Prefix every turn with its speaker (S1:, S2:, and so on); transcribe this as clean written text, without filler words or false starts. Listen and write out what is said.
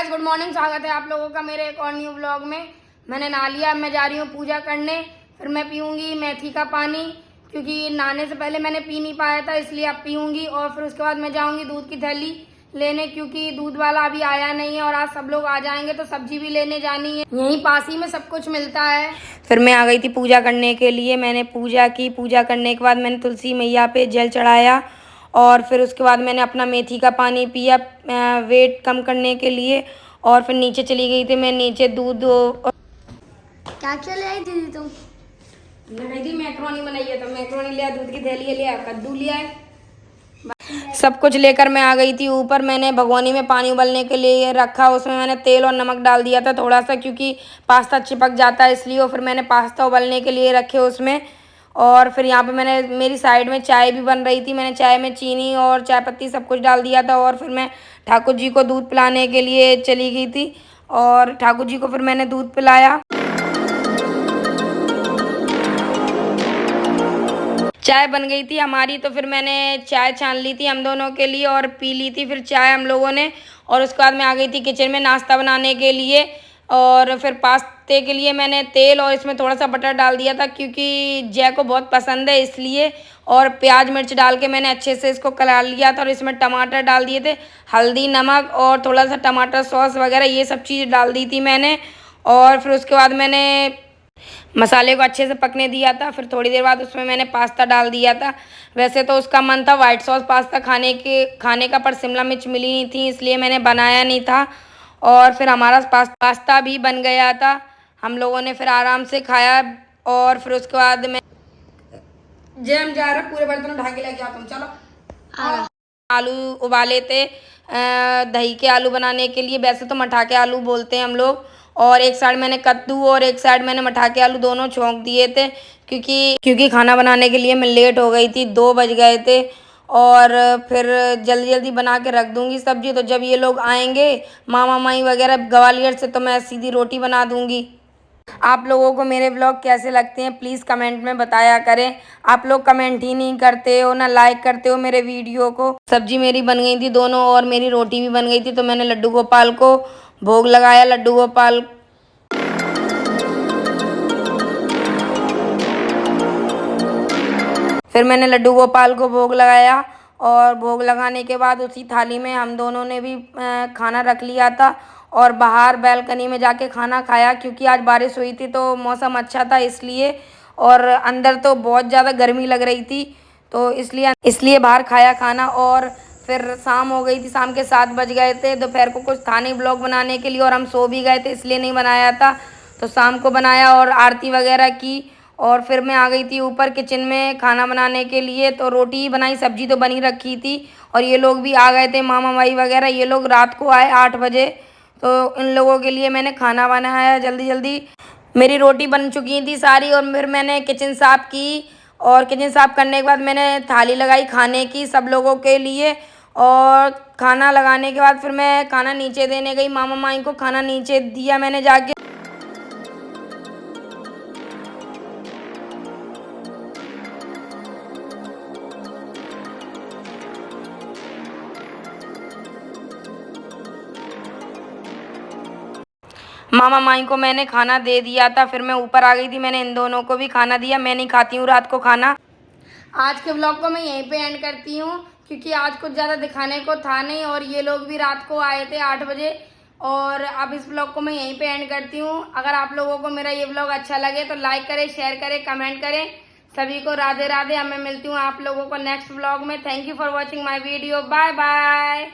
S1: Guys good morning, स्वागत है आप लोगों का मेरे एक और न्यू ब्लॉग में। मैंने नहा लिया, अब मैं जा रही हूँ पूजा करने। फिर मैं पीऊँगी मेथी का पानी, क्योंकि नहाने से पहले मैंने पी नहीं पाया था, इसलिए अब पीऊँगी। और फिर उसके बाद मैं जाऊँगी दूध की थैली लेने, क्योंकि दूध वाला अभी आया नहीं है और आज सब लोग आ जाएंगे तो सब्जी भी लेने जानी है। यहीं पास ही में सब कुछ मिलता है। फिर मैं आ गई थी पूजा करने के लिए। मैंने पूजा की। पूजा करने के बाद मैंने तुलसी मैया पे जल चढ़ाया और फिर उसके बाद मैंने अपना मेथी का पानी पिया वेट कम करने के लिए। और फिर नीचे चली गई थी मैं, नीचे दूध।
S2: क्या क्या ले आई दीदी तुम?
S1: गई थी मैक्रोनी बनाई है, तो मैक्रोनी लिया, दूध की थैली लिया, कद्दू लिया है, सब कुछ लेकर मैं आ गई थी ऊपर। मैंने भगोनी में पानी उबलने के लिए रखा, उसमें मैंने तेल और नमक डाल दिया था थोड़ा सा, क्योंकि पास्ता चिपक जाता है इसलिए। और फिर मैंने पास्ता उबलने के लिए रखे उसमें। और फिर यहाँ पे मैंने मेरी साइड में चाय भी बन रही थी, मैंने चाय में चीनी और चाय पत्ती सब कुछ डाल दिया था। और फिर मैं ठाकुर जी को दूध पिलाने के लिए चली गई थी और ठाकुर जी को फिर मैंने दूध पिलाया। चाय बन गई थी हमारी, तो फिर मैंने चाय छान ली थी हम दोनों के लिए और पी ली थी फिर चाय हम लोगों ने। और उसके बाद मैं आ गई थी किचन में नाश्ता बनाने के लिए। और फिर पास्ते के लिए मैंने तेल और इसमें थोड़ा सा बटर डाल दिया था, क्योंकि जय को बहुत पसंद है इसलिए। और प्याज मिर्च डाल के मैंने अच्छे से इसको कला लिया था और इसमें टमाटर डाल दिए थे, हल्दी नमक और थोड़ा सा टमाटर सॉस वगैरह ये सब चीज़ डाल दी थी मैंने। और फिर उसके बाद मैंने मसाले को अच्छे से पकने दिया था। फिर थोड़ी देर बाद उसमें मैंने पास्ता डाल दिया था। वैसे तो उसका मन था वाइट सॉस पास्ता खाने का, पर शिमला मिर्च मिली नहीं थी इसलिए मैंने बनाया नहीं था। और फिर हमारा पास्ता भी बन गया था, हम लोगों ने फिर आराम से खाया। और फिर उसके बाद मैं जैम जा रहा, पूरे बर्तन उठा के लेके आओ तुम, चलो। आलू उबाले थे दही के आलू बनाने के लिए, वैसे तो मठाके आलू बोलते हैं हम लोग। और एक साइड मैंने कद्दू और एक साइड मैंने मठाके आलू दोनों छोंक दिए थे, क्योंकि खाना बनाने के लिए मैं लेट हो गई थी, 2 बज गए थे। और फिर जल्दी जल्दी बना के रख दूंगी सब्जी, तो जब ये लोग आएंगे मामा माई वगैरह ग्वालियर से, तो मैं सीधी रोटी बना दूंगी। आप लोगों को मेरे ब्लॉग कैसे लगते हैं प्लीज़ कमेंट में बताया करें। आप लोग कमेंट ही नहीं करते हो, ना लाइक करते हो मेरे वीडियो को। सब्जी मेरी बन गई थी दोनों और मेरी रोटी भी बन गई थी, तो मैंने लड्डू गोपाल को भोग लगाया। लड्डू गोपाल फिर मैंने लड्डू गोपाल को भोग लगाया और भोग लगाने के बाद उसी थाली में हम दोनों ने भी खाना रख लिया था और बाहर बालकनी में जाके खाना खाया, क्योंकि आज बारिश हुई थी तो मौसम अच्छा था इसलिए। और अंदर तो बहुत ज़्यादा गर्मी लग रही थी, तो इसलिए बाहर खाया खाना। और फिर शाम हो गई थी, शाम के 7 बज गए थे। दोपहर को कुछ था नहीं ब्लॉग बनाने के लिए और हम सो भी गए थे इसलिए नहीं बनाया था, तो शाम को बनाया और आरती वगैरह की। और फिर मैं आ गई थी ऊपर किचन में खाना बनाने के लिए, तो रोटी ही बनाई, सब्जी तो बनी रखी थी। और ये लोग भी आ गए थे, मामा माई वगैरह, ये लोग रात को आए 8 बजे, तो इन लोगों के लिए मैंने खाना बनाया जल्दी जल्दी। मेरी रोटी बन चुकी थी सारी और फिर मैंने किचन साफ़ की। और किचन साफ़ करने के बाद मैंने थाली लगाई खाने की सब लोगों के लिए। और खाना लगाने के बाद फिर मैं खाना नीचे देने गई, मामा माई को खाना नीचे दिया मैंने जाके। मामा माई को मैंने खाना दे दिया था, फिर मैं ऊपर आ गई थी, मैंने इन दोनों को भी खाना दिया। मैं नहीं खाती हूँ रात को खाना। आज के ब्लॉग को मैं यहीं पे एंड करती हूँ, क्योंकि आज कुछ ज़्यादा दिखाने को था नहीं और ये लोग भी रात को आए थे 8 बजे। और अब इस ब्लॉग को मैं यहीं पे एंड करती हूँ। अगर आप लोगों को मेरा ये ब्लॉग अच्छा लगे तो लाइक करें, शेयर करें, कमेंट करें। सभी को राधे राधे। अब मैं मिलती हूँ आप लोगों को नेक्स्ट ब्लॉग में। Thank you for watching my video. Bye bye.